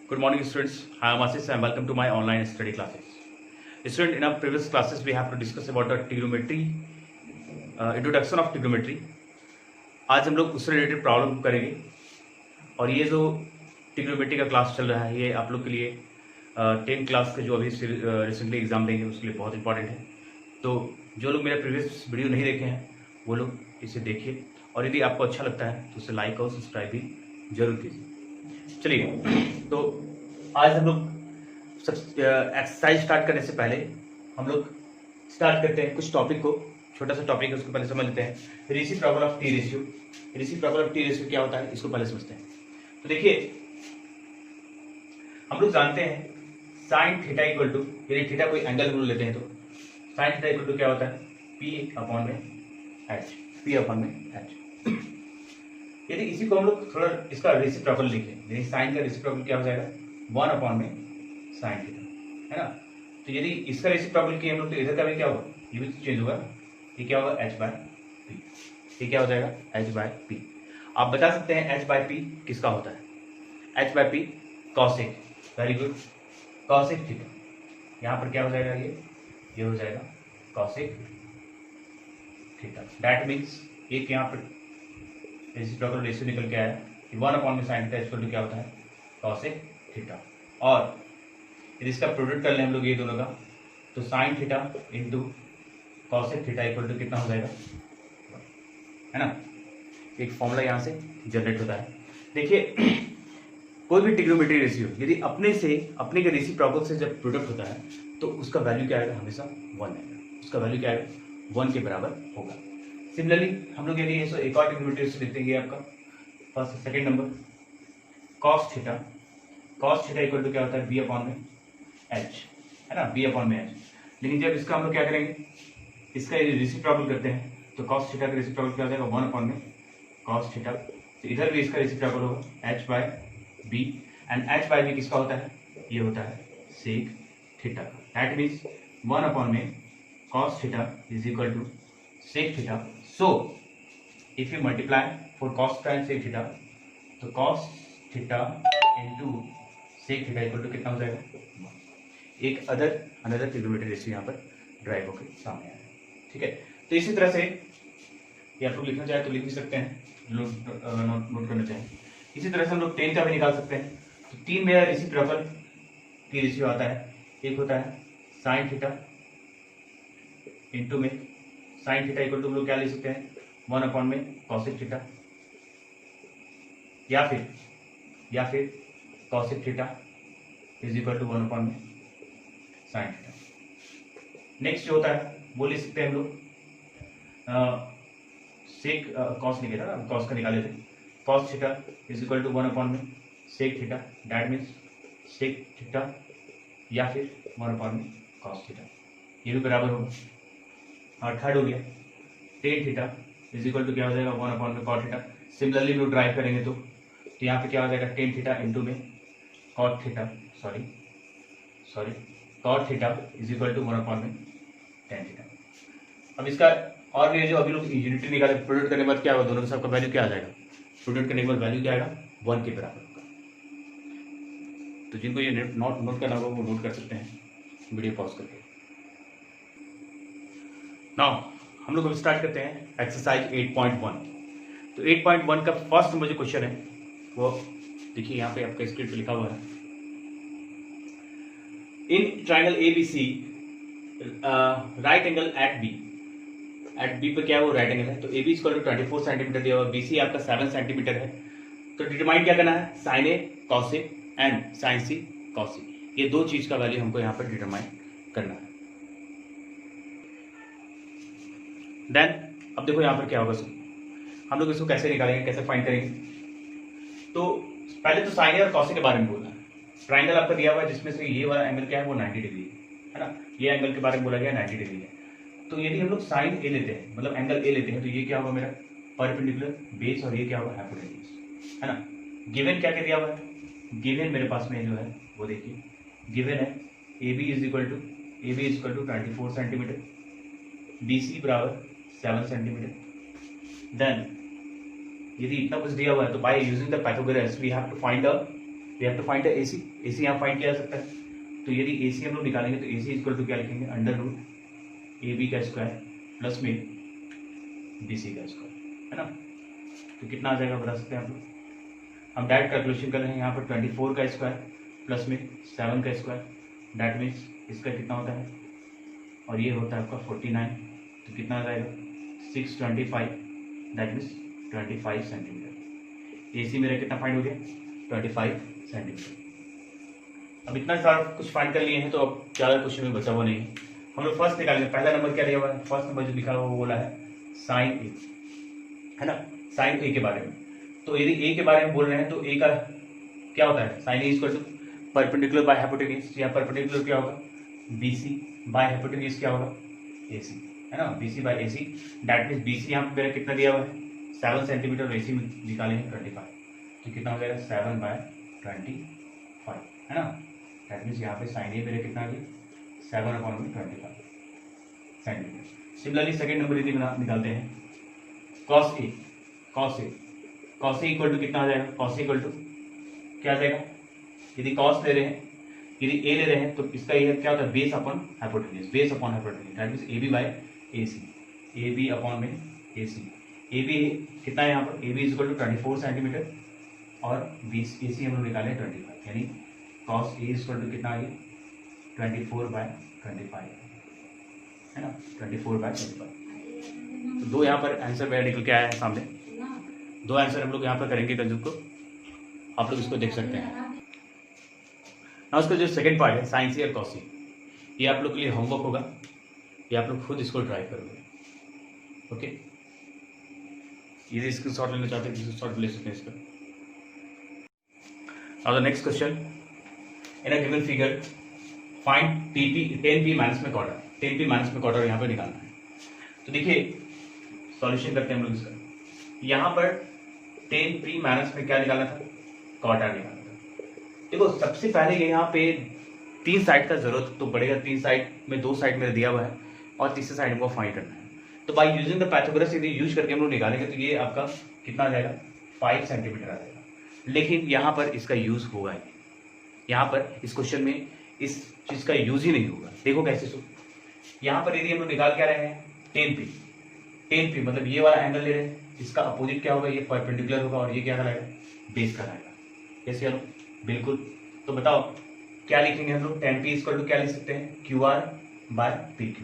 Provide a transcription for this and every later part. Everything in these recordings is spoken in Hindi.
Good morning, students. I am Ashish and welcome to my online study classes. Student, in our previous classes, we have to discuss about the trigonometry, introduction of trigonometry. आज हम लोग उससे रिलेटेड प्रॉब्लम करेंगे और ये जो ट्रिग्नोमेट्री का क्लास चल रहा है ये आप लोग के लिए 10th क्लास के जो अभी रिसेंटली एग्जाम देंगे उसके लिए बहुत इंपॉर्टेंट है। तो जो लोग मेरे प्रीवियस वीडियो नहीं देखे हैं वो लोग इसे देखिए और यदि आपको अच्छा लगता है तो उसे लाइक और सब्सक्राइब भी जरूर कीजिए। चलिए, तो आज हम लोग एक्सरसाइज स्टार्ट करने से पहले हम लोग स्टार्ट करते हैं कुछ टॉपिक को। छोटा सा टॉपिक है उसको पहले समझ लेते हैं। Reciprocal of T ratio. Reciprocal of T ratio क्या होता है इसको पहले समझते हैं। तो देखिए, हम लोग जानते हैं साइन थीटा इक्वल टू, यदि थीटा कोई एंगल रूल लेते हैं तो साइन थीटा इक्वल टू क्या होता है पी अपॉन में एच, पी अपॉन में एच। यदि इसी को हम लोग थोड़ा इसका रेसिप्रोकल लिखें, यदि साइन का रेसिप्रोकल क्या हो जाएगा 1 अपॉन में साइन थीटा, है ना। तो यदि इसका रेसिप्रोकल किए हम लोग तो इधर का भी क्या होगा, ये भी चेंज होगा, ये क्या होगा h बाय पी, ये क्या हो जाएगा h बाय पी। आप बता सकते हैं h बाय पी किसका होता है, h by P cosec, very good, cosec theta. यहाँ पर क्या हो जाएगा, ये हो जाएगा कॉसेक थीटा। दैट मीन्स एक यहाँ पर रेसिप्रोकल रेशियो निकल के आया कि 1 अपॉन में साइन थीटा इक्वल टू क्या होता है कॉसेक थीटा। और यदि इसका प्रोडक्ट कर लें हम लोग ये दोनों का तो sine theta into cosec theta equal to कितना हो जाएगा, है ना। एक फॉर्मूला यहाँ से जनरेट होता है। देखिए, कोई भी ट्रिग्नोमेट्री रेशियो यदि अपने के रेसिप्रोकल से जब प्रोडक्ट होता है तो उसका वैल्यू क्या आएगा, हमेशा 1 आएगा। उसका वैल्यू क्या आएगा 1 के बराबर होगा। सिमिलरली हम लोग यदि ऐसा एक और ट्रिग्नोमेट्री रेशियो लिखते हैं आपका first second number cos theta. Cos theta equal to क्या होता है बी अपॉन में एच, है ना, बी अपॉन में एच। लेकिन जब इसका हम लोग क्या करेंगे, इसका रेसिप्रोकल करते हैं तो कॉस थीटा का रेसिप्रोकल क्या हो जाएगा 1 अपॉन में कॉस थीटा। तो इधर भी इसका रेसिप्रोकल होगा H by B, and H by B किसका होता है, ये होता है सेक थीटा का। दैट मीन्स 1 अपॉन में cos theta is equal to sec theta. So if you multiply for cos time sec theta तो cos theta into sec theta equal to कितना हो जाएगा, एक अनदर ट्रिग्नोमेट्री रेशियो यहाँ पर ड्राइव होकर सामने आया है। ठीक है, तो इसी तरह से ये आप लोग लिखना चाहे तो लिख भी सकते हैं, नोट करना चाहें। इसी तरह से हम लोग 10 का भी निकाल सकते हैं। तो 3 मेरा रेसिप्रोकल की रेशियो आता है, एक होता है साइन थीटा इंटू में साइन थीटा इक्वल टू हम लोग क्या ले सकते हैं 1 अपॉन में कॉसेक थीटा, या फिर cosec theta is equal to 1 upon में साइन थीटा। नेक्स्ट जो होता है वो ले सकते हैं हम लोग सेक कॉस निकले था ना, कॉस का निकाले थे, cos theta is equal to 1 upon में sec theta. That means sec theta या फिर 1 अपॉन में कॉस थीटा, ये भी बराबर होगा। और थर्ड हो गया tan theta is equal to क्या हो जाएगा 1 अपॉन में कॉट थीटा। सिमिलरली लोग ड्राइव करेंगे तो यहाँ पे क्या हो जाएगा टेन थीटा इंटू में cot theta, sorry cot theta is equal to 1 upon में टेन थीटा। अब इसका और भी जो अभी लोग यूनिटी निकाले, प्रोडक्ट करने के बाद क्या होगा, दोनों का सबका वैल्यू क्या आ जाएगा, प्रोडक्ट करने के बाद वैल्यू क्या आएगा 1 के बराबर होगा। तो जिनको ये नोट करना होगा वो नोट कर सकते हैं वीडियो पॉज करके। नाउ हम लोग अब स्टार्ट करते हैं एक्सरसाइज 8.1। तो 8.1 का फर्स्ट नंबर जो क्वेश्चन है वो देखिए यहाँ पे आपका स्क्रीन पे लिखा हुआ है। In triangle ABC right angle at B पर क्या है वो राइट एंगल है, तो AB इक्वल टू 24 सेंटीमीटर दिया हुआ, BC आपका 7 सेंटीमीटर है। तो डिटरमाइन क्या करना है, sine A cos A and sine C cos C, ये दो चीज का वैल्यू हमको यहाँ पर डिटरमाइन करना है। देन अब देखो यहाँ पर क्या होगा, हम लोग इसको कैसे निकालेंगे, कैसे फाइंड करेंगे। तो पहले तो साइन ए और कॉस ए के बारे में बोलना है। ट्राइंगल आपका दिया हुआ है जिसमें से ये वाला एंगल क्या है वो 90 डिग्री है ना, ये एंगल के बारे में बोला गया 90 डिग्री है। तो यदि हम लोग साइन ए लेते हैं, मतलब एंगल ए लेते हैं, तो ये क्या होगा मेरा परपेंडिकुलर बेस और ये क्या होगा हाइपोटेन्यूज, है ना। गिवन क्या दिया हुआ है, गिवन मेरे पास में जो है वो देखिए गिवन है AB is equal to 24 centimetre, BC बराबर 7 सेंटीमीटर। देन यदि इतना कुछ दिया हुआ है तो by using the Pythagoras we have to find the we have to find A C, A C यहाँ फाइंड किया जा सकता है। तो यदि ए सी हम लोग निकालेंगे तो ए सी इक्वल टू क्या लिखेंगे, अंडर रूट ए बी का स्क्वायर प्लस में बी सी का स्क्वायर, है ना। तो कितना आ जाएगा बता सकते हैं आप लोग। हम डायरेक्ट कैलकुलेशन कर रहे हैं यहाँ पर 24 का स्क्वायर प्लस में 7 का स्क्वायर, दैट मीन्स इसका कितना होता है, और ये होता है आपका 49, तो कितना आ जाएगा 625, दैट मीन्स 25 सेंटीमीटर। ए सी मेरा कितना फाइंड हो गया, 25 सेंटीमीटर। अब इतना सारा कुछ फाइंड कर लिए हैं तो अब ज़्यादा क्वेश्चन में बचा हुआ नहीं है। हम लोग फर्स्ट निकालेंगे, पहला नंबर क्या दिया हुआ है, फर्स्ट नंबर जो लिखा हुआ वो बोला है साइन ए, है ना, साइन ए के बारे में। तो यदि ए के बारे में बोल रहे हैं तो ए का क्या होता है, sine A equal to perpendicular by hypotenuse, या परपेंडिकुलर क्या होगा बी सी, बाय हाइपोटेन्यूज क्या होगा ए सी, है ना, B C by A C, that means B C यहाँ पे मेरा कितना दिया हुआ है 7 सेंटीमीटर, और ए सी निकाले हैं 25, तो कितना हो जाएगा 7 बाय 25, है ना। दैट मीन्स यहाँ पे साइन ए मेरे कितना आ गया 7/25 सेंटीमीटर। सिमिलरली सेकेंड नंबर यदि निकालते हैं cos A, cos A, cos A equal to कितना आ जाएगा, कॉस ए इक्वल टू क्या आ जाएगा, यदि कॉस ले रहे हैं, यदि ए ले रहे हैं तो इसका ये क्या होता है base upon hypotenuse, base upon hypotenuse, that means A B by A C, A B upon में ए सी। ए बी कितना है यहाँ पर, A B is equal to 24 centimetre और बी ए सी हम लोग निकाले 25, यानी cos A is equal to कितना आ गया 24/25, है ना, 24/25। तो दो यहाँ पर आंसर मेरा निकल के आया है सामने, दो आंसर हम लोग यहाँ पर करेंगे कंजूम को, आप लोग इसको देख सकते हैं ना। उसका जो सेकंड पार्ट है साइन सी और कॉस सी, ये आप लोग के लिए होमवर्क होगा, ये आप लोग खुद इसको ट्राई करोगे, ओके। ये स्क्रीन शॉट लेना चाहते हैं स्क्रीन शॉट ले सकते हैं इसका। Now the next question, in a given figure find TP 10p minus में क्वार्टर, 10p माइनस में क्वार्टर यहाँ पे निकालना है। तो देखिए सॉल्यूशन करते हैं हम लोग इसका। यहाँ पर 10p माइनस में क्या निकालना था, क्वार्टर निकालना था। देखो सबसे पहले यहाँ पे 3 साइड का जरूरत तो पड़ेगा, 3 साइड में 2 साइड मेरा दिया हुआ है और तीसरे साइड में फाइंड करना है। तो बाय यूजिंग द पाइथागोरस यदि यूज करके हम लोग निकालेंगे तो ये आपका कितना आ जाएगा 5 सेंटीमीटर आ जाएगा। लेकिन यहाँ पर इसका यूज होगा ही, यहाँ पर इस क्वेश्चन में इस चीज का यूज ही नहीं होगा। देखो कैसे सो, यहाँ पर यदि हम लोग निकाल क्या रहे हैं 10p, 10p मतलब ये वाला एंगल ले रहे हैं, इसका अपोजिट क्या होगा, ये परपेंडिकुलर होगा और ये क्या कहलाएगा बेस कहलाएगा। कैसे हम बिल्कुल, तो बताओ क्या लिखेंगे हम लोग, 10p इक्वल टू क्या लिख सकते हैं QR by PQ,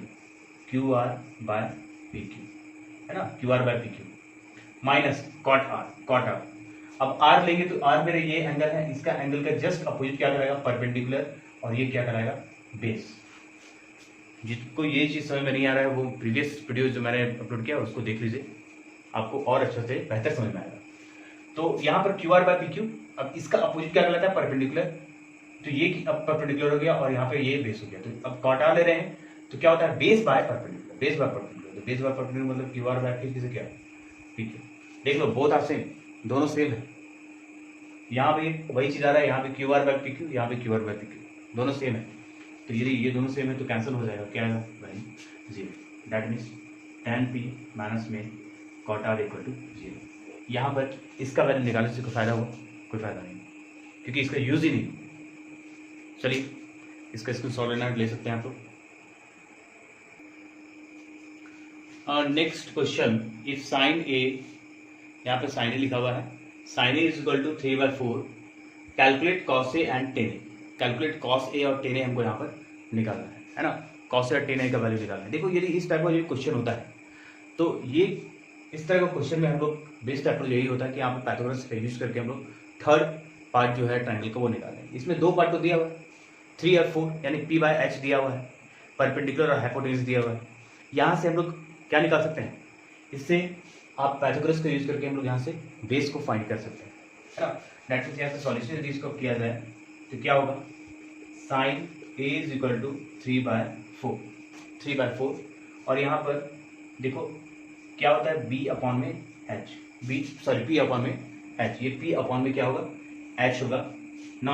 QR by PQ, है ना, QR by PQ minus cot R, cot R। अब R लेंगे तो R मेरे ये एंगल है, इसका एंगल का जस्ट अपोजिट क्या कराएगा परपेंडिकुलर, और ये क्या कराएगा बेस। जिसको ये चीज समझ में नहीं आ रहा है वो प्रीवियस वीडियो जो मैंने अपलोड किया उसको देख लीजिए, आपको और अच्छे से बेहतर समझ में आएगा। तो यहाँ पर QR बाय PQ, अब इसका अपोजिट क्या कहलाता है परपेंडिकुलर, तो ये अब परपेंडिकुलर हो गया और यहाँ पे ये बेस हो गया। तो अब कॉट R ले रहे हैं तो क्या होता है base by perpendicular, base by perpendicular, तो बेस बाय परपेंडिकुलर मतलब QR बाय PQ क्या PQ। देख लो बोथ आर सेम, दोनों सेम है, यहाँ पे वही चीज आ रहा है, यहाँ पे QR बाय PQ, यहाँ पे QR बाय PQ, दोनों सेम है। तो यदि ये दोनों सेम है तो कैंसिल हो जाएगा, क्या है value 0, that means 10p minus में कॉट R इक्वल टू 0। यहाँ पर इसका वैल्यू निकालने से कोई फायदा हुआ, कोई फायदा नहीं, क्योंकि इसका यूज ही नहीं। चलिए इसका स्क्रीनशॉट लेना ले सकते हैं आप लोग। Next question, if sine A, यहाँ पे साइन ए लिखा हुआ है, sine A is equal to 3/4, calculate cos A and tan A, calculate cos A और टेन ए हमको यहाँ पर निकालना है ना, कॉस ए और टेन ए का वैल्यू निकालना है। देखो यदि इस टाइप का जो क्वेश्चन होता है तो ये इस तरह का क्वेश्चन में हम लोग बेस्ट अप्रोच यही होता है कि यहाँ पर पाइथागोरस का यूज करके हम लोग थर्ड पार्ट जो है ट्रायंगल का वो निकालें। इसमें 2 पार्ट तो दिया हुआ है 3 और 4, यानी p/h दिया हुआ है, परपेंडिकुलर और हाइपोटेन्यूज दिया हुआ है। यहाँ से हम लोग क्या निकाल सकते हैं, इससे आप पाइथागोरस का यूज करके हम लोग यहाँ से बेस को फाइंड कर सकते हैं, है ना। दैट मीन्स यहाँ से सॉल्यूशन यदि इसको किया जाए तो क्या होगा, sine A is equal to 3/4, और यहाँ पर देखो क्या होता है b अपॉन में h, p अपॉन में h, ये p अपॉन में क्या होगा h होगा, no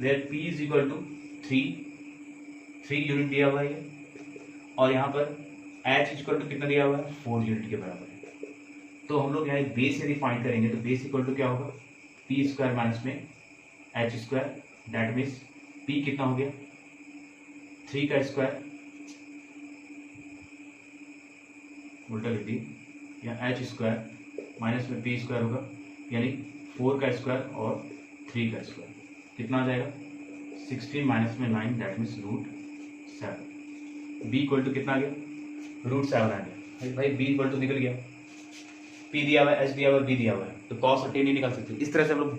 where p is equal to 3 unit दिया हुआ है, और यहाँ पर h इज इक्वल टू कितना दिया हुआ है 4 यूनिट के बराबर है। तो हम लोग यहाँ बेस यदि फाइंड करेंगे तो बेस इक्वल टू क्या होगा पी स्क्वायर माइनस में H square, that means P कितना हो गया 3 का स्क्वायर, उल्टा लिख दिए, या एच स्क्वायर माइनस में पी स्क्वायर होगा, यानी 4 का स्क्वायर और 3 का स्क्वायर, कितना आ जाएगा 16 माइनस में 9, that means √7। B equal to कितना आ गया √7 आ गया। भाई बी इक्वल टू निकल गया, पी दिया हुआ है, एच दिया हुआ है, बी दिया हुआ है, तो कॉस अटेन नहीं निकाल सकते। इस तरह से हम लोग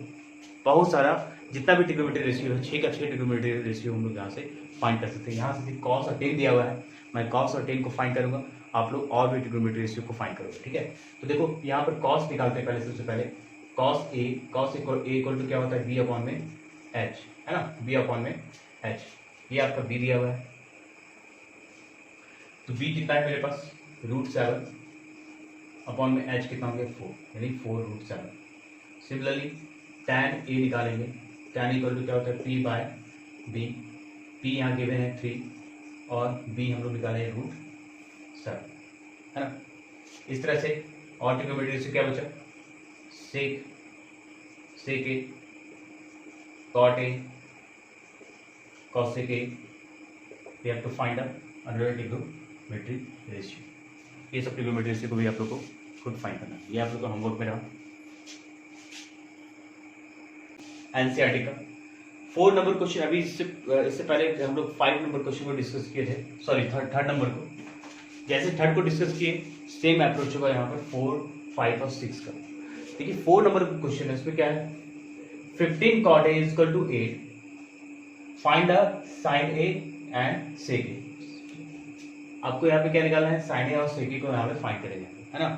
बहुत सारा जितना भी ट्रिग्नोमेट्री रेशियो है 6 का 6 ट्रिग्नोमेट्री रेशियो हम लोग यहाँ से फाइंड कर सकते हैं। यहाँ से कॉस अटेन दिया हुआ है, मैं कॉस अटेन को फाइंड करूंगा, आप लोग और भी ट्रिग्नोमेट्री रेशियो को फाइंड करोगे, ठीक है। तो देखो यहाँ पर कॉस निकालते हैं पहले, सबसे पहले कॉस ए इक्वल टू क्या होता है बी अपॉन में एच, है ना, बी अपॉन में एच, ये आपका बी दिया हुआ है, तो बी कितना है मेरे पास √7 अपॉन में एच कितना हो गया 4, यानी 4√7। सिमिलरली tan ए निकालेंगे, tan इक्वल टू क्या होता है पी बाय बी, पी यहाँ गिवन है 3 और बी हम लोग निकाले √7, है ना। इस तरह से और ट्रिग्नोमेट्री से क्या बचा sec A, cot A, cosec A, we have to find another trigonometry ratio. ये सब ट्रिग्नोमेट्री रेशियो को भी आप लोग को खुद फाइंड करना है, ये आप लोग का होमवर्क में रहा। एनसीईआरटी का 4 नंबर क्वेश्चन, अभी इससे पहले हम लोग 5 नंबर क्वेश्चन को डिस्कस किए थे, सॉरी थर्ड नंबर को, जैसे थर्ड को डिस्कस किए सेम अप्रोच होगा यहाँ पर 4, 5 और 6 का। देखिए 4 नंबर का क्वेश्चन है, इसमें क्या है 15 cot A is equal to 8, find the sin A and sec A। आपको यहाँ पे क्या निकालना है sin A और sec A को यहाँ पे फाइंड करेंगे, है ना।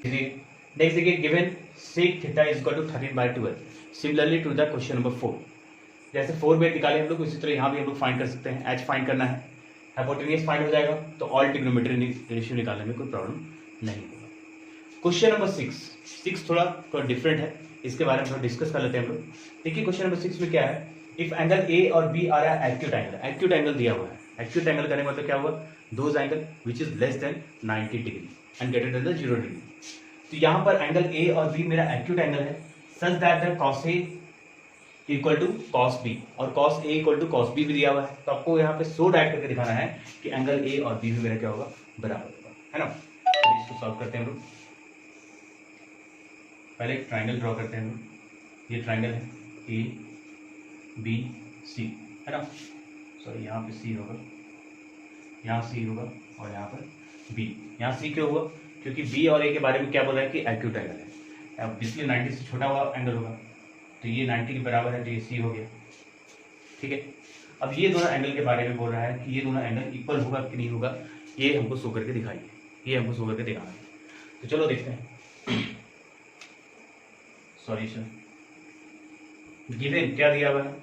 नेक्स्ट देखिए given sec theta is equal to 13/12, similarly to the question number 4। जैसे 4 में निकाले हम लोग, इसी तरह यहाँ भी हम लोग फाइंड कर सकते हैं, एच फाइंड करना है, हाइपोटेन्यूज फाइंड हो जाएगा, तो ऑल ट्रिग्नोमेट्री रेशियो निकालने में कोई प्रॉब्लम नहीं होगा। क्वेश्चन नंबर 6 थोड़ा डिफरेंट है, इसके बारे में थोड़ा डिस्कस कर लेते हैं हम लोग। देखिए क्वेश्चन नंबर 6 में क्या है, इफ एंगल ए और बी आ रहा है एक्यूट एंगल दिया हुआ है, एक्यूट एंगल करने का मतलब क्या हुआ those angle which is less then 90 degree and greater than the 0 degree. तो यहाँ पर एंगल ए और बी मेरा एक्यूट एंगल है, such that the cos A equal to cos B और cos A equal to cos B भी दिया हुआ है। तो आपको यहाँ पे सो डाइट करके दिखाना है कि एंगल ए और बी भी मेरा क्या होगा बराबर होगा, है ना। तो इसको सॉल्व करते हैं हम लोग, पहले एक ट्राइंगल ड्रॉ करते हैं हम लोग। ये ट्राइंगल है ए बी सी, है ना, सॉरी यहाँ पे सी होगा, यहाँ सी होगा और यहाँ पर बी। यहाँ सी क्यों हुआ, क्योंकि बी और ए के बारे में क्या बोल रहा है कि एक्यूट एंगल है, अब इसलिए 90 से छोटा हुआ एंगल होगा, तो ये 90 के बराबर है, तो ये सी हो गया, ठीक है। अब ये दोनों एंगल के बारे में बोल रहा है कि ये दोनों एंगल इक्वल होगा कि नहीं होगा, ये हमको शो करके दिखाइए, ये हमको शो करके दिखाना है। तो चलो देखते हैं। सॉरी सर, गिवन क्या दिया हुआ है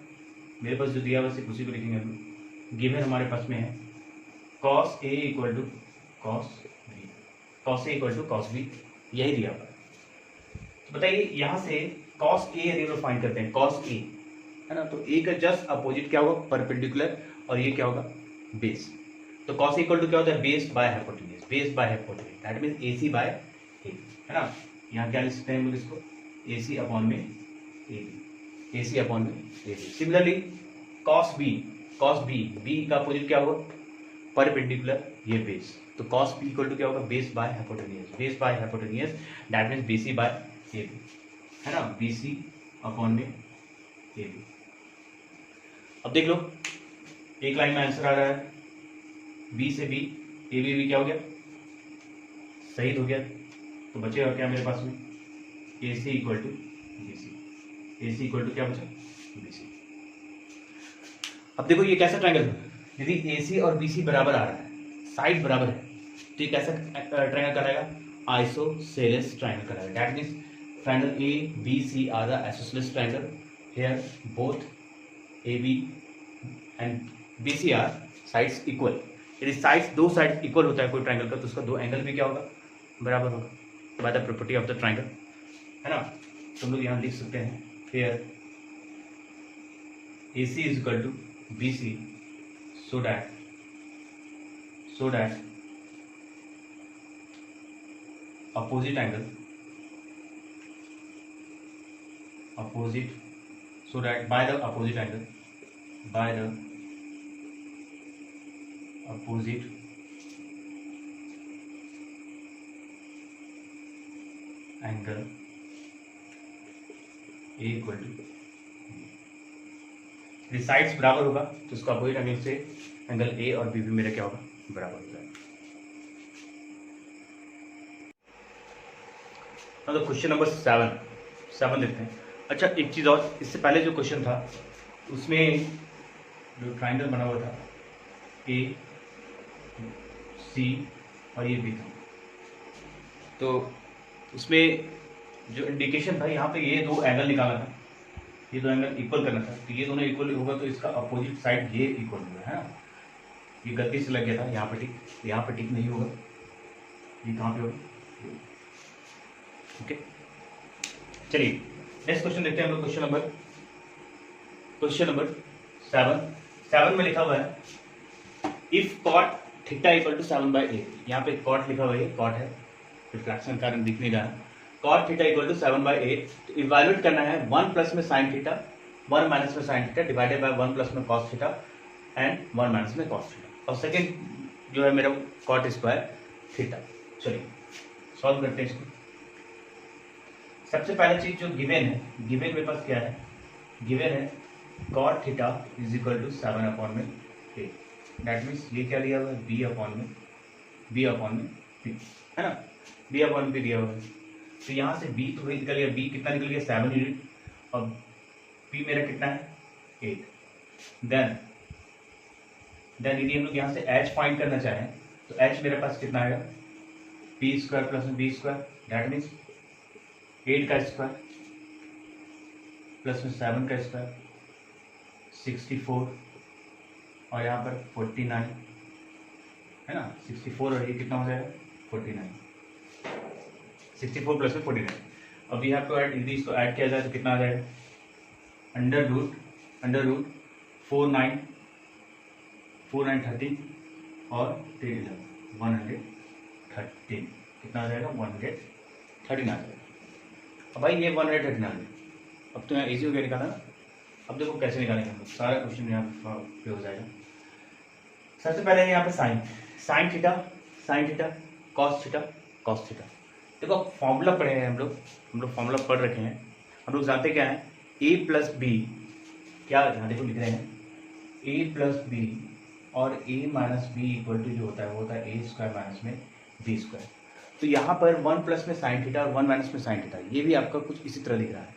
मेरे पास, जो दिया हुआ है सिर्फ उसी को लिखेंगे हम लोग। गिवन हमारे पास में है cos A equal to cos B, cos A equal to cos B, यही दिया हुआ है। तो बताइए यहाँ से कॉस ए यदि लोग फाइंड करते हैं, कॉस ए, है ना, तो ए का जस्ट अपोजिट क्या होगा परपेंडिकुलर, और ये क्या होगा बेस। तो कॉस इक्वल टू क्या होता है base by hypotenuse, base by hypotenuse, that means AC by A, है ना। यहाँ क्या लिख सकते हैं हम लोग इसको एसी अपॉन में ए बी, एसी अपॉन में A B. Similarly cos B, B का अपोजिट क्या होगा परपेंडिकुलर, ये बेस, तो कॉस बी इक्वल टू क्या होगा base by hypotenuse, base by hypotenuse, that means BC by A B, है ना, बीसी अपॉन में ए बी। अब देख लो एक लाइन में आंसर आ रहा है, बी से बी, ए बी क्या हो गया सही हो गया, तो बचेगा क्या मेरे पास में A C equal to B C, A C equal to क्या बचा बी सी। अब देखो ये कैसा ट्रायंगल है, यदि ए सी और बी सी बराबर आ रहा है, साइड बराबर है, तो ये कैसा ट्रायंगल कराएगा आइसोसेलेस ट्रायंगल कराएगा, that means triangle A, B, C are the isosceles triangle. Here both AB and BC are sides equal. यदि साइड्स दो साइड इक्वल होता है कोई ट्राइंगल का, तो उसका दो एंगल भी क्या होगा बराबर होगा by the property of the triangle, है ना। तो हम लोग यहाँ लिख सकते हैं here AC is equal to BC so that opposite angle opposite, so that by the opposite angle, by the opposite angle A equal to यदि साइड्स बराबर होगा तो उसका अपोजिट एंगल से एंगल ए और बी भी मेरा क्या होगा, बराबर हो जाएगा। मतलब क्वेश्चन नंबर 7 देखते हैं। अच्छा एक चीज़ और, इससे पहले जो क्वेश्चन था उसमें जो ट्राइंगल बना हुआ था ए सी और ये बी था, तो उसमें जो इंडिकेशन था यहाँ पे ये दो एंगल निकालना था, ये दो एंगल इक्वल करना था, तो ये दोनों इक्वल होगा तो इसका अपोजिट साइड ये इक्वल होगा, है ना। ये गलती से लग गया था यहाँ पे टिक, यहाँ पे टिक नहीं होगा, ये कहाँ पे होगा, ओके। चलिए नेक्स्ट क्वेश्चन देखते हैं हम लोग। क्वेश्चन नंबर 7 में लिखा हुआ है if cot theta equal to 7/8। यहाँ पे कॉट लिखा हुआ है, कॉट है, रिफ्लेक्शन कारण दिख नहीं रहा है। कॉट थीटा इक्वल टू 7/8, तो इवैल्यूएट करना है 1 प्लस में साइन थीटा, 1 माइनस में sine theta divided by 1 plus में कॉस थीटा एंड 1 माइनस में कॉस थीटा, और सेकेंड जो है मेरा कॉट स्क्वायर थीटा। चलिए सॉल्व करते हैं इसको। सबसे पहले चीज जो गिवन है, गिवन मेरे पास क्या है, गिवन है cot theta is equal to 7/8, that means ये क्या दिया हुआ है, बी अपॉन में पी, है ना, बी अपॉन पी दिया हुआ है। तो यहाँ से बी तो निकल गया, बी कितना निकल गया 7 यूनिट, और पी मेरा कितना है 8। देन यदि हम लोग यहाँ से एच फाइंड करना चाहें तो एच मेरे पास कितना आएगा, P square plus B square, that means 8 का स्क्वायर प्लस में 7 का स्क्वायर 64, और यहाँ पर 49, है ना, 64 और ये कितना हो जाएगा 49, 64 प्लस में 49। अब यहाँ पे ऐड, यदि इसको ऐड किया जाए तो कितना आ जाएगा, अंडर रूट 4 9 13 और 3 11 113, कितना आ जाएगा 113 आ जाएगा। अब भाई ये 113 आ गया, अब तो यहाँ इजी हो गया निकालना ना। अब देखो कैसे निकालेंगे हम लोग, सारा क्वेश्चन यहाँ पे हो जाएगा। सबसे पहले यहाँ पे साइन थीटा कॉस थीटा। देखो फॉर्मूला पढ़े हैं हम लोग फॉर्मूला पढ़ रखे हैं, हम लोग जानते क्या है, a प्लस बी, क्या यहाँ देखो लिख रहे हैं a प्लस बी और a minus B equal to जो होता है वो होता है a स्क्वायर माइनस में बी स्क्वायर। तो यहाँ पर 1 प्लस में साइन थीटा और 1 माइनस में साइन थीटा, ये भी आपका कुछ इसी तरह लिख रहा है,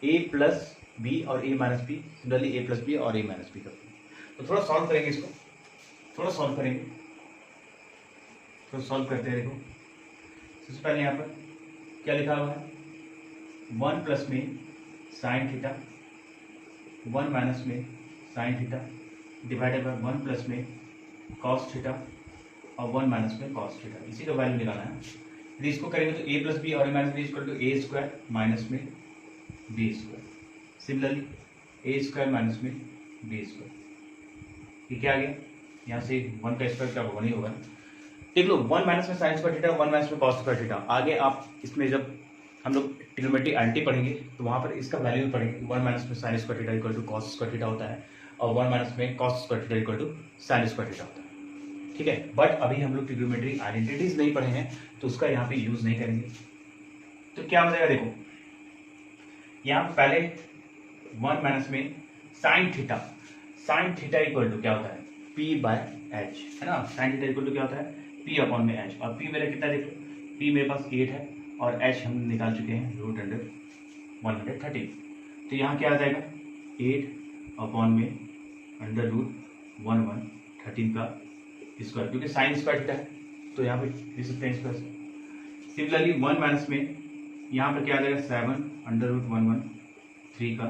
a प्लस बी और a minus B, similarly a plus B और a माइनस बी का। तो थोड़ा सॉल्व करेंगे इसको, थोड़ा सॉल्व करते हैं। देखो सबसे पहले यहाँ पर क्या लिखा हुआ है, 1 प्लस में साइन थीटा, 1 माइनस में sine theta divided by 1 plus में कॉस थीटा और 1 माइनस में कॉस थीटा, इसी का वैल्यू निकालना है। यदि इसको करेंगे तो a प्लस बी और a minus B equal to a square minus में B square, similarly a square minus में बी स्क्वायर, ये क्या आ गया, यहाँ से 1 का स्क्वायर क्या होगा, नहीं होगा। देख लो 1 माइनस में साइन स्क्वायर थीटा, 1 माइनस में कॉस स्क्वायर थीटा। आगे आप इसमें जब हम लोग ट्रिग्नोमेट्री आइडेंटिटी पढ़ेंगे तो वहाँ पर इसका वैल्यू भी पढ़ेंगे, 1 माइनस में sine square theta equal to cos square theta होता है, और 1 माइनस में cos square theta equal to sine square theta होता है, ठीक है। बट अभी हम लोग ट्रिग्नोमेट्री आइडेंटिटीज नहीं पढ़े हैं तो उसका यहाँ पे यूज नहीं करेंगे। तो क्या हो जाएगा, देखो यहाँ पहले 1 माइनस में साइन थीटा इक्वल टू क्या होता है, p/h, है ना। साइन थीटा इक्वल टू क्या होता है, p अपॉन में h, और p मेरा कितना है, देखो p मेरे पास 8 है और h हम निकाल चुके हैं √113। तो यहाँ क्या आ जाएगा, 8 अपॉन में √1113 का स्क्वायर, क्योंकि साइन स्क्वायर थीटा है तो यहाँ पे लिख सकते हैं स्क्वायर से। सिमिलरली 1 माइनस में यहाँ पर क्या आ जाएगा, 7 √113 का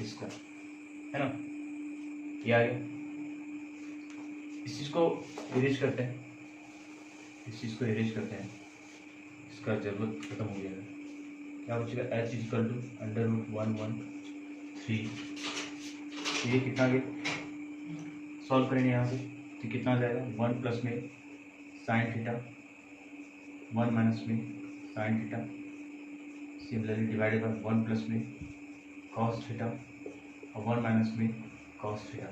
स्क्वायर, है ना, ये आ गया। इस चीज़ को इरेज करते हैं, इसका जरूरत खत्म हो गया है। क्या बचेगा, h इक्वल टू √113, ये कितना गया, सॉल्व करेंगे यहाँ से तो कितना आ जाएगा, 1 प्लस में साइन थीटा, 1 माइनस में sine theta, similarly divided by 1 plus में कॉस थीटा और 1 माइनस में cos theta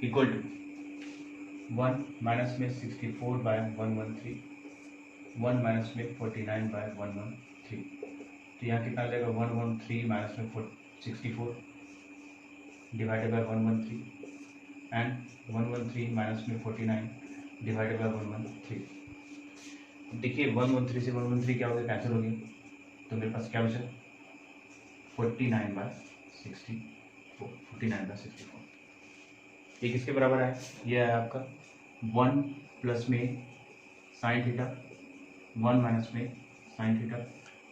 equal to 1 minus में 64/113, 1 माइनस में 49/113। तो यहाँ कितना आ जाएगा 113 माइनस में 64 डिवाइडेड बाय 113 एंड 113 माइनस में 49 डिवाइडेड बाय 113। देखिए 113 से 113 क्या हो गया, कैंसिल हो गया, तो मेरे पास क्या बचा 49/64। ये किसके बराबर है, ये है आपका 1 प्लस में साइन थीटा, 1 माइनस में sine theta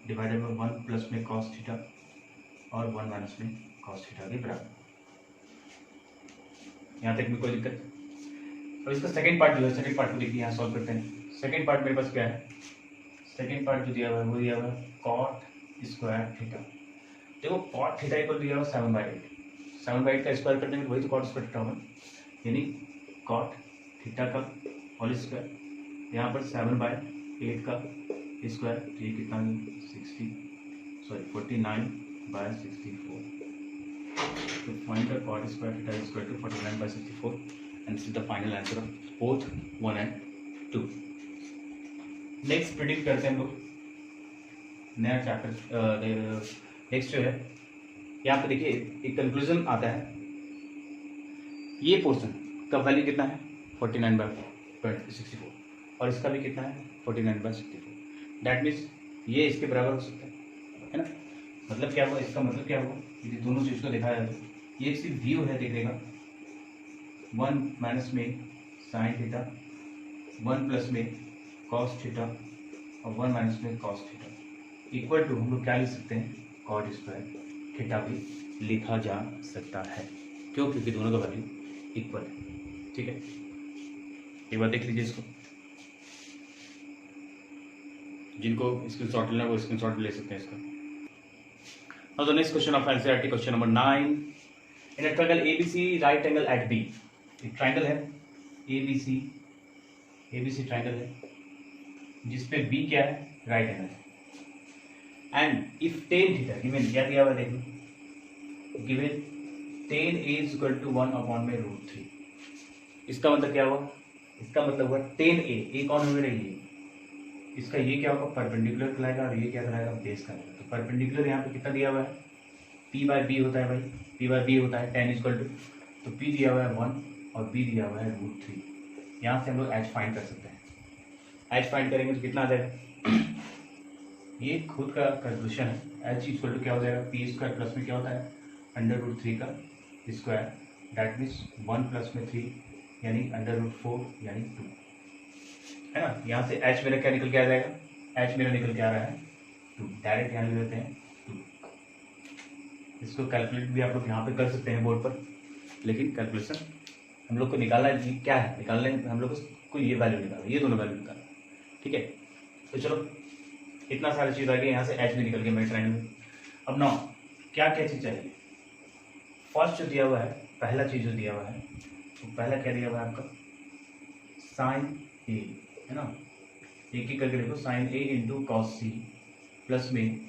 divided by 1 plus में कॉस थीटा और 1 माइनस में कॉस थीटा के बराबर। यहाँ तक में कोई दिक्कत। अब इसका सेकंड पार्ट जो है, सेकंड पार्ट को देखिए, यहाँ सॉल्व करते हैं। सेकंड पार्ट मेरे पास क्या है, सेकंड पार्ट जो दिया हुआ है वो दिया हुआ है कॉट स्क्वायर थीटा। देखो कॉट थीटा इक्वल दिया हुआ 7/8, 7/8 का स्क्वायर करने में वही तो कॉट स्क्वायर थीटा होगा, यानी कॉट थीटा का होल स्क्वायर, यहाँ पर 7/8 का स्क्वायर, तो ये कितना 49/64। तो find the cot square theta is equal to 49/64 and this is the final answer of both 1 and 2. Next predict करते हैं हम लोग नया चैप्टर। नेक्स्ट जो है यहाँ पे देखिए एक कंक्लूजन आता है, ये पोर्शन का वैल्यू कितना है 49/64 और इसका भी कितना है 49/64। दैट मीन्स ये इसके बराबर हो सकता है ना। मतलब क्या हुआ, इसका मतलब क्या हुआ, यदि दोनों चीज़ को देखा जाए तो ये सिर्फ व्यू है, देखेगा 1 माइनस में साइन थीटा, 1 प्लस में कॉस थीटा और 1 माइनस में कॉस थीटा इक्वल टू हम लोग क्या लिख सकते हैं कॉट स्क्वायर थीटा भी लिखा जा सकता है। क्यों, क्योंकि दोनों का वैल्यू इक्वल है। ठीक है, एक बार देख लीजिए इसको, जिनको स्क्रीनशॉट लेना वो स्क्रीनशॉट ले सकते हैं इसका। Now the next question of NCERT, question number 9। In a triangle ABC right angle at B, एक ट्रायंगल है एबीसी ट्रायंगल है जिसपे बी क्या है, राइट एंगल है। And if tan theta given, क्या दिया हुआ देखो, given tan is equal to 1/√3। इसका मतलब क्या हुआ, इसका मतलब हुआ 10a कौन हो रही है, इसका ये क्या होगा परपेंडिकुलर कहलाएगा और ये क्या कहलाएगा बेस कहलाएगा। तो परपेंडिकुलर यहाँ पे कितना दिया हुआ है p/b होता है भाई, p/b होता है 10 इक्वल टू, तो p दिया हुआ है 1 और b दिया हुआ है √3। यहाँ से हम लोग h फाइंड कर सकते हैं। h फाइंड करेंगे तो कितना आ जाएगा, ये खुद का कंक्लूजन है। h इक्वल टू क्या हो जाएगा p² प्लस में क्या होता है √3 का स्क्वायर, दैट मीन्स 1 प्लस में 3 यानी √4 यानी 2 है ना। यहाँ से h मेरा क्या निकल के आ जाएगा, h मेरा निकल के आ रहा है 2, डायरेक्ट यहाँ ले लेते हैं 2। इसको कैलकुलेट भी आप लोग यहाँ पे कर सकते हैं बोर्ड पर, लेकिन कैलकुलेशन हम लोग को निकालना है क्या है, निकालने हम लोग को ये वैल्यू निकालना है, ये दोनों वैल्यू निकालना है। ठीक है, तो चलो इतना सारी चीज़ आ गई, यहाँ से h भी निकल गया मेरे ट्रायंगल में। अब ना क्या क्या चीज़ चाहिए, फर्स्ट जो दिया हुआ है, पहला चीज़ जो दिया हुआ है, तो पहला क्या दिया हुआ है आपका साइन ए है ना, एक एक करके देखो, sign A into cos C plus में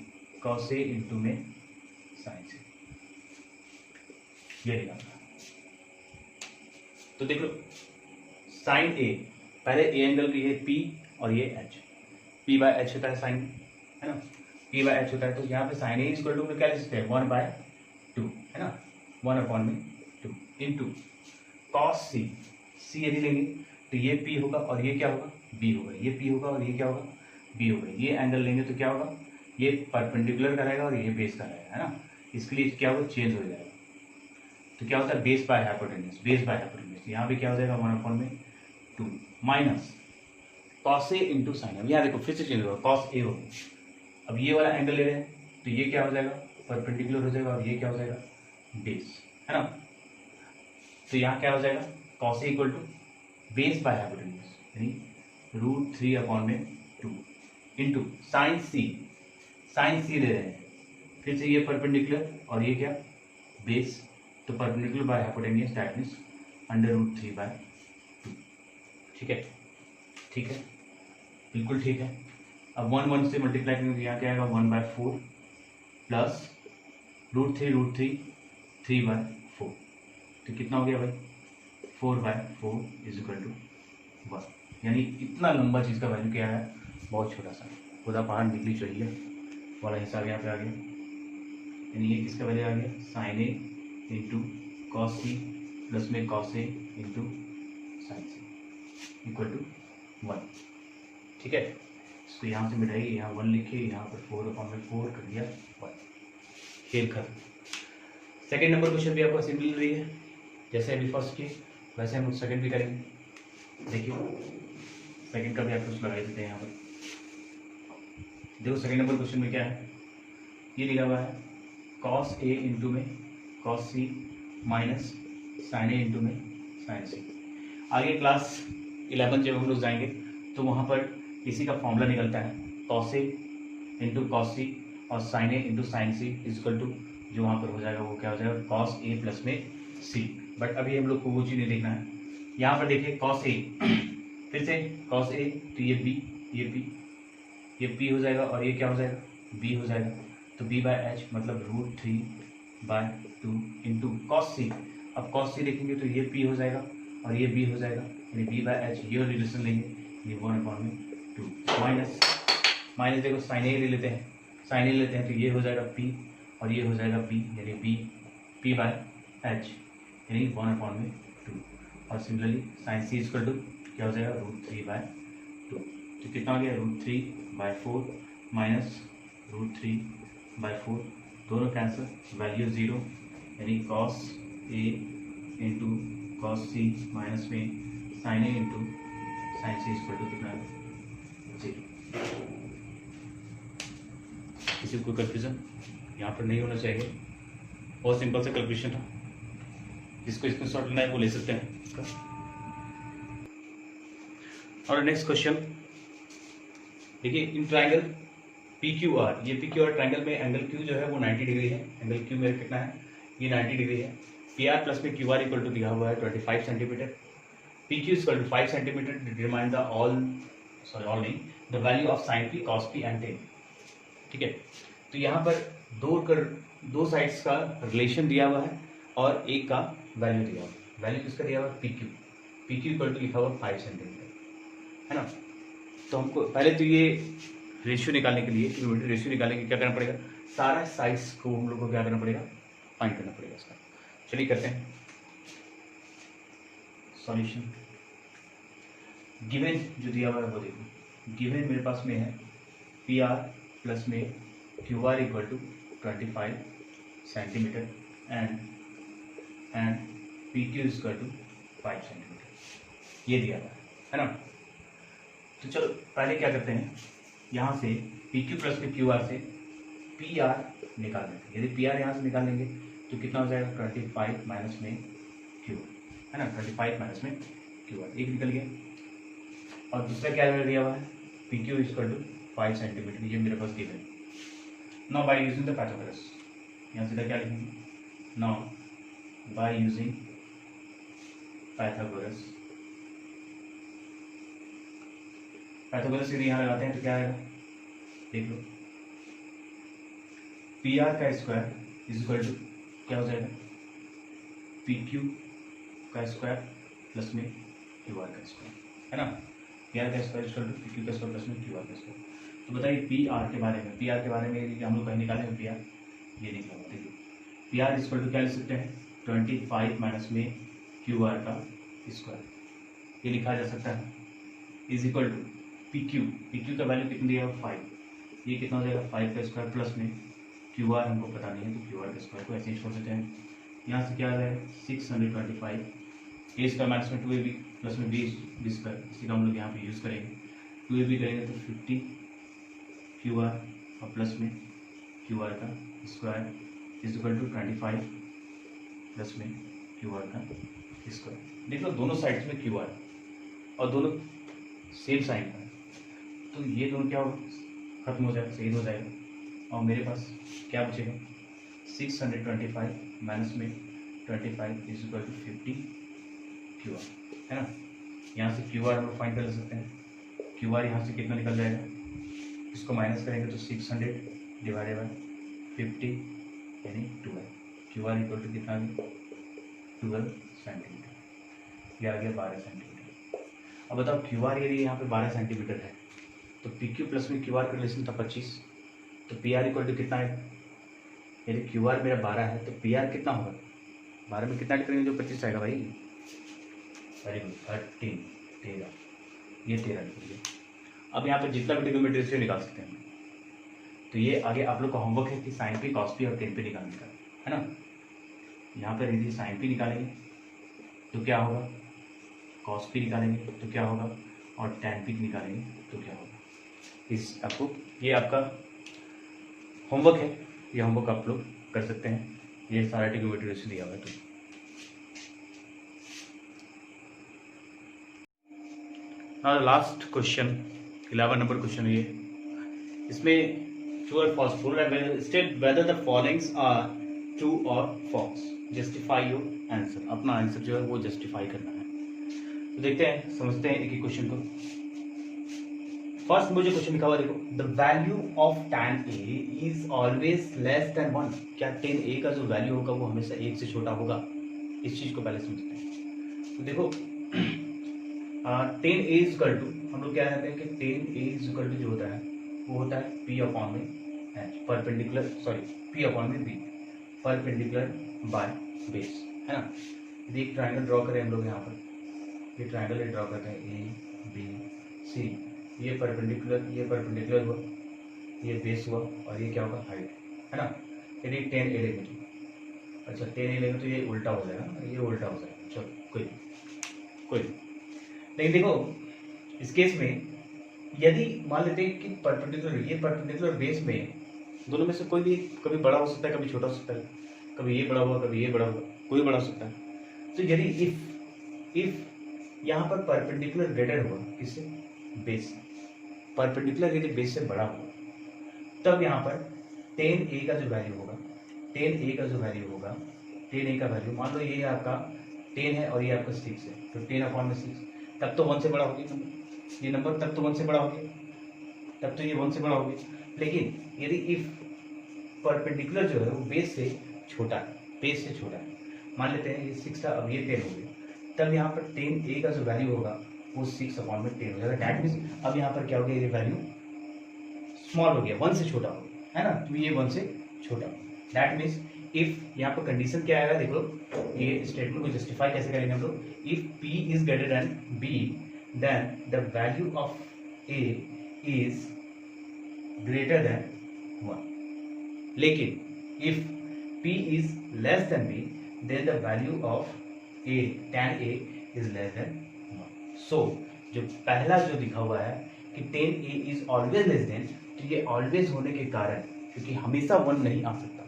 कॉस ए इंटू में साइन सी, ये निकालना। तो देख लो साइन ए, पहले ए एंगल की है पी और ये एच, p/h होता है साइन है ना, p/h होता है, तो यहाँ पे साइन ए इक्वल टू क्या लिख सकते हैं 1/2 है ना, 1/2 इंटू कॉस सी, सी यदि लेंगे तो ये p होगा और ये क्या होगा b होगा, ये p होगा और ये क्या होगा b होगा। ये एंगल लेंगे तो क्या होगा, ये परपेंडिकुलर का रहेगा और ये बेस का रहेगा है ना, इसके लिए क्या होगा चेंज हो जाएगा। तो क्या होता है base by hypotenuse, base by hypotenuse, यहाँ पे क्या हो जाएगा 1/2 minus cos A into sign. अब यहाँ देखो फिर से चेंज होगा, कॉस ए होगा, अब ये वाला एंगल ले रहे हैं तो ये क्या हो जाएगा परपेंडिकुलर हो जाएगा और ये क्या हो जाएगा बेस है ना। तो यहाँ क्या हो जाएगा cos A equal to base by hypotenuse यानी √3/2 into sine C, sine C ले रहे हैं, फिर से ये परपेंडिकुलर और ये क्या बेस, तो perpendicular by hypotenuse that means √3/2। ठीक है, ठीक है, बिल्कुल ठीक है। अब 1 1 से मल्टीप्लाई करेंगे तो यहाँ क्या आएगा 1/4 प्लस 3/4, तो कितना हो गया भाई 4/4 इज इक्वल टू 1। यानी इतना लंबा चीज़ का वैल्यू क्या है, बहुत छोटा सा, खुदा पहाड़ निकली चाहिए वाला हिसाब यहाँ पे आ गया। यानी ये किसका वैल्यू आ गया, sine A into cos C plus में cos A into sine C equal to 1। ठीक है, इसको यहाँ से मिटाइए, यहाँ 1 लिखिए, यहाँ पर 4/4 कर दिया 1, खेल खत्म। सेकेंड नंबर क्वेश्चन भी आपको सिंपल रही है, जैसे अभी फर्स्ट की वैसे हम सेकंड भी करेंगे। देखिए सेकंड का भी आप कुछ लगा देते हैं यहाँ पर। देखो सेकंड नंबर क्वेश्चन में क्या है, ये लिखा हुआ है कॉस ए इंटू में cos C minus sign A into में साइन सी। आगे क्लास 11 जब हम लोग जाएंगे तो वहाँ पर इसी का फॉर्मूला निकलता है, cos A into cos C और sine A into sine C is equal to जो वहाँ पर हो जाएगा वो क्या हो जाएगा, कॉस ए प्लस में सी। बट अभी हम लोग को वो चीज़ नहीं देखना है। यहाँ पर देखिए कॉस ए, फिर से कॉस ए, तो ये बी, ये पी हो जाएगा और ये क्या हो जाएगा, बी हो जाएगा। तो b/h मतलब √3/2 इंटू कॉस सी। अब कॉस सी लिखेंगे तो ये p हो जाएगा और ये b हो जाएगा, यानी b/h ये रिलेशन लेंगे, ये 1/2 माइनस देखो साइन ए ले लेते हैं, तो ये हो जाएगा p और ये हो जाएगा b, यानी p/h यानी 1/2। और similarly sine C equal to क्या हो जाएगा, √3/2। तो कितना हो गया, √3/4 माइनस √3/4, दोनों कैंसिल, वैल्यू 0, यानी cos A into cos C minus में sine A into sine C equal to कितना है, 0। किसी को कन्फ्यूजन यहाँ पर नहीं होना चाहिए, बहुत सिंपल सा कैलकुलेशन था। जिसको स्क्रीनशॉट लेना है वो ले सकते हैं इसका। और नेक्स्ट क्वेश्चन देखिए, इन ट्राइंगल PQR, ये PQR ट्राइंगल में एंगल Q जो है वो 90 डिग्री है। एंगल Q में कितना है, ये 90 डिग्री है। PR प्लस में QR इक्वल टू दिया हुआ है 25 centimetre. PQ equal to 5 centimetre. Determine the all नहीं, the value of sine P, cos P and tan। ठीक है, तो यहाँ पर दो साइड्स का रिलेशन दिया हुआ है और एक का वैल्यू दिया हुआ है। वैल्यू किसका दिया हुआ है, PQ इक्वल टू लिखा हुआ 5 सेंटीमीटर, है ना। तो हमको पहले तो ये रेशियो निकालने के लिए, रेशियो निकालने के क्या करना पड़ेगा, सारा साइड्स को हम लोग को क्या करना पड़ेगा, फाइंड करना पड़ेगा इसका। चलिए करते हैं सॉल्यूशन। गिवन जो दिया हुआ है वो देखो, गिवन मेरे पास में है PR प्लस में QR equal to 25 centimetre and PQ equal to 5 centimetre, ये दिया हुआ है ना। तो चलो पहले क्या करते हैं, यहाँ से PQ प्लस में QR से PR निकाल देते हैं। यदि PR यहाँ से निकाल लेंगे तो कितना हो जाएगा, 25 माइनस में Q, है ना, 35 माइनस में QR, एक निकल गया। और दूसरा क्या दिया हुआ है, PQ इक्वल टू 5 सेंटीमीटर, ये मेरे पास given. Now by using the Pythagoras, यहाँ सीधा क्या लिखेंगे, नाउ बाय यूजिंग पाइथागोरस यदि यहाँ लगाते हैं तो क्या आएगा, देख लो, PR का स्क्वायर इज इक्वल टू क्या हो जाएगा, PQ का स्क्वायर प्लस में QR का स्क्वायर, है ना। PR का स्क्वायर इक्वल टू PQ का स्क्वायर प्लस में QR का स्क्वायर। तो बताइए PR के बारे में हम लोग कहीं निकालेंगे, PR ये निकला हुआ, देखिए PR इक्वल टू क्या लिख सकते हैं, 25 माइनस में QR का स्क्वायर, ये लिखा जा सकता है, इज इक्वल टू PQ का वैल्यू कितना दिया है, 5, ये कितना हो जाएगा, 5 का स्क्वायर प्लस में QR हमको पता नहीं है तो QR का स्क्वायर को ऐसे ही छोड़ देते हैं। यहाँ से क्या आ जाएगा, 625, ए स्क्वायर माइनस में 2AB प्लस में बी स्क्वायर, इसी का हम लोग यहाँ पे यूज़ करेंगे। 2AB करेंगे तो 50 QR और प्लस में QR का square is equal to 25 plus में QR का स्क्वायर। देख लो दोनों साइड्स में QR और दोनों सेम साइन का, तो ये दोनों क्या होगा, खत्म हो जाएगा, सही हो जाएगा। और मेरे पास क्या बचेगा, 625 माइनस में 25 इज इक्वल टू 50 QR, है ना। यहाँ से QR हम लोग फाइंड कर सकते हैं। QR यहाँ से कितना निकल जाएगा, इसको माइनस करेंगे तो 600 डिवाइडेड बाई 50 यानी 12। क्यू आर इक्वल टू कितना आ गया 12 सेंटीमीटर, ये आ गया 12 सेंटीमीटर। अब बताओ क्यू आर यदि यहाँ पे 12 सेंटीमीटर है तो पी क्यू प्लस में क्यू आर का रिलेशन था 25, तो पी आर इक्वल टू कितना है, यदि क्यू आर मेरा 12 है तो पी आर कितना होगा, 12 में कितना करेंगे जो 25 आएगा भाई, वेरी गुड 13, ये 13 निकल गया। अब यहाँ पर जितना भी ट्रिग्नोमेट्री रेशियो निकाल सकते हैं, तो ये आगे आप लोग का होमवर्क है कि साइन पी कॉस पी और टेन पी निकालने का, है ना। यहाँ पर यदि साइन पी निकालेंगे तो क्या होगा, कॉस पी निकालेंगे तो क्या होगा, और टेन पी निकालेंगे तो क्या होगा। इस आपको ये आपका होमवर्क है, ये होमवर्क आप लोग कर सकते हैं, ये सारा ट्रिग्नोमेट्री रेशियो दिया हुआ है। तो now last question 11 number question ये, इसमें ट्रू और फॉल्स बोल रहा है, state whether the followings are true और फॉल्स, जस्टिफाई योर आंसर, अपना आंसर जो है वो जस्टिफाई करना है। तो देखते हैं, समझते हैं एक एक क्वेश्चन को। फर्स्ट मुझे क्वेश्चन लिखा हुआ देखो, the value of tan a is always less than 1, क्या tan a का जो वैल्यू होगा वो हमेशा 1 से छोटा होगा, इस चीज को पहले समझते हैं। तो देखो tan a is equal to, हम लोग क्या कहते हैं कि tan a is equal to जो होता है वो होता है p अपॉन में h perpendicular, sorry p upon में b परपेंडिकुलर बाय बेस, है ना। यदि एक ट्राइंगल ड्रॉ करें हम लोग यहाँ पर, ये ट्राइंगल ड्रॉ करते हैं a b c, ये परपेंडिकुलर हुआ, ये बेस हुआ, और ये क्या होगा हाइट, है ना। यदि tan a लेंगे तो, अच्छा tan a लेंगे तो ये उल्टा हो जाएगा, ये उल्टा हो जाएगा, चलो कोई लेकिन देखो इस केस में यदि मान लेते हैं कि परपेंडिकुलर बेस में दोनों में से कोई भी कभी बड़ा हो सकता है, कभी छोटा हो सकता है, कभी ये बड़ा हुआ, कभी ये बड़ा हुआ, कोई बड़ा हो सकता है। तो यदि इफ यहाँ पर परपेंडिकुलर ग्रेटर हुआ, किससे, बेस से, परपेंडिकुलर यदि बेस से बड़ा हुआ, तब यहाँ पर tan a का जो वैल्यू होगा, tan a का वैल्यू मान लो ये आपका 10 है और ये आपका 6 है, तो 10 अपॉन में 6, तब तो 1 से बड़ा हो गया ये नंबर, तब तो 1 से बड़ा हो गया, तब तो ये 1 से बड़ा हो गया। लेकिन यदि इफ परपेंडिकुलर जो है वो बेस से छोटा है, मान लेते हैं ये 6 था, अब ये 10 हो गया, तब यहाँ पर tan a का जो वैल्यू होगा वो 6 अपॉन में 10 हो जाएगा। दैट मीन्स अब यहाँ पर क्या हो गया, ये वैल्यू स्मॉल हो गया, 1 से छोटा हो गया, है ना, तो ये 1 से छोटा हो गया। दैट मीन्स इफ यहाँ पर कंडीशन क्या आएगा, देखो ये स्टेटमेंट को जस्टिफाई कैसे करेंगे हम लोग, if p is greater than b then the value of a is greater than 1, लेकिन if p is less than b then the value of a tan a is less than 1। So जो पहला जो लिखा हुआ है कि tan a is always less than, तो ये ऑलवेज होने के कारण, क्योंकि हमेशा 1 नहीं आ सकता,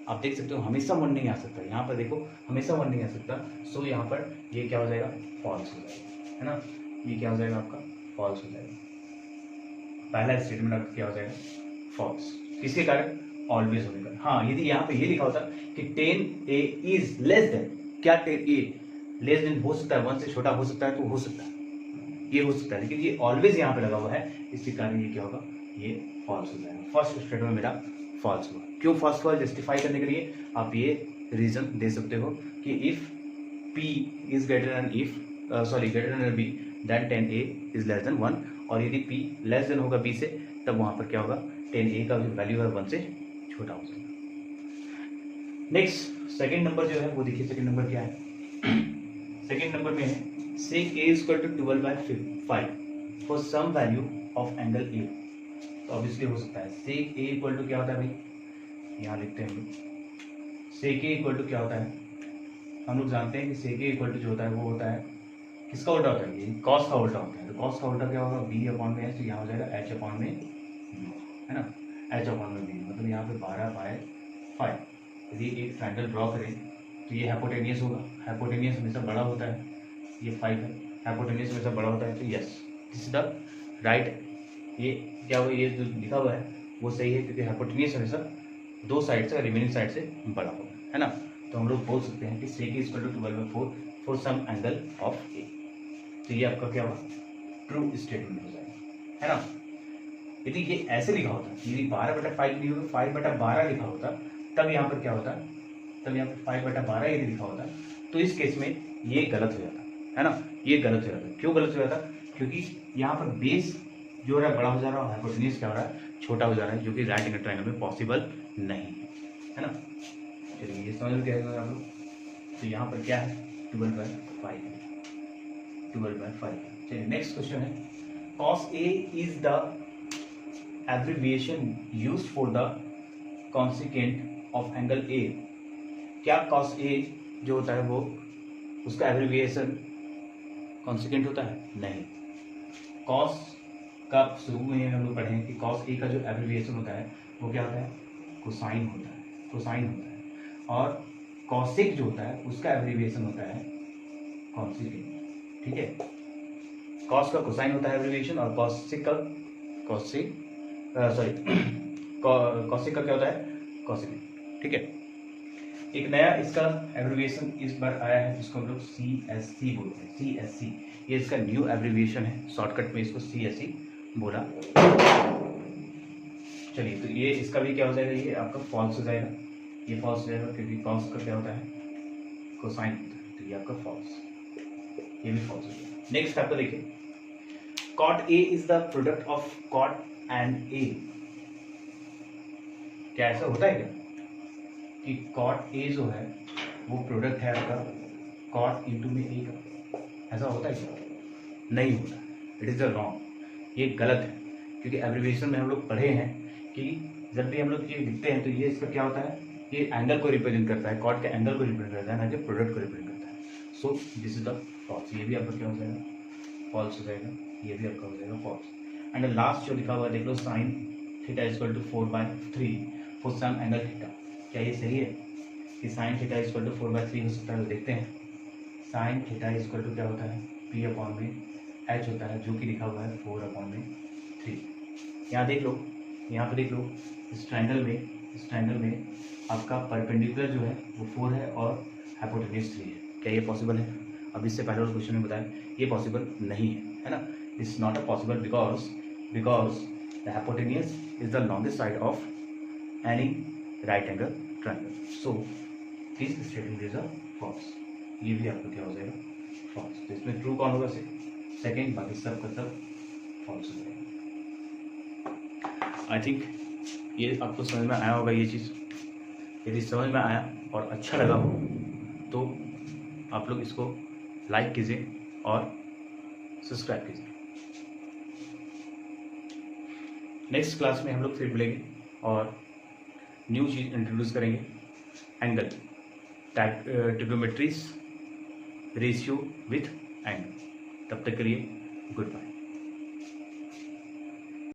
आप देख सकते हो हमेशा 1 नहीं आ सकता, यहाँ पर देखो हमेशा 1 नहीं आ सकता, सो यहाँ पर ये क्या हो जाएगा, फॉल्स हो जाएगा, है ना, ये क्या हो जाएगा आपका, फॉल्स हो जाएगा। पहला स्टेटमेंट आपका क्या हो जाएगा, फॉल्स, किसके कारण, ऑलवेज होने का। हाँ यदि यहाँ पे ये लिखा होता कि tan a is less then, क्या tan a लेस देन हो सकता है, 1 से छोटा हो सकता है, तो हो सकता है, ये हो सकता है, लेकिन ये ऑलवेज यहाँ पे लगा हुआ है, इसके कारण ये क्या होगा, ये फॉल्स हो जाएगा। फर्स्ट स्टेटमेंट मेरा फॉल्स हुआ। क्यों फॉल्स हुआ, जस्टिफाई करने के लिए आप ये रीजन दे सकते हो कि if p is greater than b then tan a is less than 1, और यदि p लेस देन होगा b से, तब वहां पर क्या होगा, tan a का जो वैल्यू है 1 से छोटा हो जाएगा। नेक्स्ट सेकंड नंबर जो है वो देखिए, सेकंड नंबर क्या है, सेकंड नंबर में है sec a is equal to 12/5 for some value of angle a। तो ऑब्वियसली हो सकता है sec a इक्वल टू क्या होता है भाई, यहाँ लिखते हैं हम लोग, sec a इक्वल टू क्या होता है, हम लोग जानते हैं कि sec a इक्वल टू जो होता है वो होता है, किसका उल्टा होता है, ये cos का उल्टा होता है, तो cos का उल्टा क्या होगा, b अपॉन में h, तो यहाँ हो जाएगा h अपॉन में b, है ना, h अपॉन में b, मतलब यहाँ पे 12/5। यदि एक ट्रायंगल ड्रॉ करें तो ये हाइपोटेनियस होगा, हाइपोटेनियस हमेशा बड़ा होता है, ये 5 है, हाइपोटेनियस हमेशा बड़ा होता है, तो yes this is the right, ये क्या हुआ, ये जो लिखा हुआ है वो सही है, क्योंकि हाइपोटेनियस हमेशा दो साइड से, रिमेनिंग साइड से बड़ा होगा, है ना। तो हम लोग बोल सकते हैं कि sec is equal to 12/4 for some angle of a। तो ये आपका क्या होगा, ट्रू स्टेटमेंट हो जाएगा, है ना। यदि ये ऐसे लिखा होता, यदि 12/5 नहीं होगा, 5/12 लिखा होता, तब यहाँ पर क्या होता, तब यहाँ पर 5/12 यदि लिखा होता तो इस केस में ये गलत हो जाता, है ना, ये गलत हो जाता। क्यों गलत हो जाता? क्योंकि यहाँ पर बेस जो हो रहा है बड़ा हो जा रहा है और हाइपोटेन्यूज क्या हो रहा है, छोटा हो जा रहा है, जो कि राइट एंगल ट्रायंगल में पॉसिबल नहीं है ना। चलिए ये समझ में क्या है आप लोग। तो यहाँ पर क्या है 12/5, 12/5। चलिए नेक्स्ट क्वेश्चन है, cos A is the abbreviation used for the cosecant of angle A। क्या cos A जो होता है वो उसका एब्रिविएशन कॉन्सिक्वेंट होता है? नहीं। cos का शुरू में हम लोग पढ़े हैं कि cos A का जो एब्रिविएशन होता है वो क्या होता है, कोसाइन होता है, कोसाइन होता है। और cosec जो होता है उसका एब्रिविएशन होता है कॉन्सिक्वेंट, ठीक है। cos का कोसाइन होता है एब्रिविएशन और cosec का cosec का क्या होता है, कॉन्सिक्वेंट, ठीक है। एक नया इसका एब्रिविएशन इस बार आया है जिसको हम लोग CSC बोलते हैं, CSC। ये इसका न्यू एब्रिविएशन है, शॉर्टकट में इसको CSC बोला। चलिए तो ये इसका भी क्या हो जाएगा, ये आपका फॉल्स हो जाएगा, ये फॉल्स हो जाएगा क्योंकि cos का क्या होता है, कोसाइन होता है, तो ये आपका फॉल्स, ये भी फॉल्स हो जाएगा। नेक्स्ट आपको देखिए, cot A is the product of cot and A। क्या ऐसा होता है क्या कि cot A जो है वो प्रोडक्ट है आपका cot इंटू में A का? ऐसा होता है क्या? नहीं होता, इट इज़ द रॉन्ग, ये गलत है। क्योंकि एब्रिविएशन में हम लोग पढ़े हैं कि जब भी हम लोग ये लिखते हैं तो ये इसका क्या होता है, ये एंगल को रिप्रेजेंट करता है, cot के एंगल को रिप्रेजेंट करता है, ना कि प्रोडक्ट को रिप्रेजेंट करता है। So this is the false, ये भी आपका क्या हो जाएगा, फॉल्स हो जाएगा, ये भी आपका हो जाएगा फॉल्स। एंड लास्ट जो लिखा हुआ है देख लो, sin theta equal to 4/3 for some angle theta. क्या ये सही है कि sin थीटा इक्वल टू 4/3 हो सकता है? तो देखते हैं, sin थीटा इक्वल टू क्या होता है, P/H होता है, जो कि लिखा हुआ है 4/3। यहाँ देख लो, यहाँ पे देख लो, इस ट्रायंगल में आपका परपेंडिकुलर जो है वो 4 है और हाइपोटेन्यूज 3 है। क्या ये पॉसिबल है? अब इससे पहले वाले क्वेश्चन में बताया ये पॉसिबल नहीं है ना। It's not a possible because the hypotenuse is the longest side of any right angle triangle. So this statement is a false, ये भी आपको क्या हो जाएगा, फॉल्स। तो इसमें ट्रू कौन होगा, सेकेंड, बाकी सब का सब फॉल्स हो जाएगा। आई थिंक ये आपको समझ में आया होगा ये चीज़। यदि समझ में आया और अच्छा लगा हो तो आप लोग इसको लाइक कीजिए और सब्सक्राइब कीजिए। नेक्स्ट क्लास में हम लोग फिर मिलेंगे और न्यू चीज़ इंट्रोड्यूस करेंगे, एंगल, ट्रिग्नोमेट्रीज, रेशियो विथ एंगल। तब तक के लिए गुड बाय।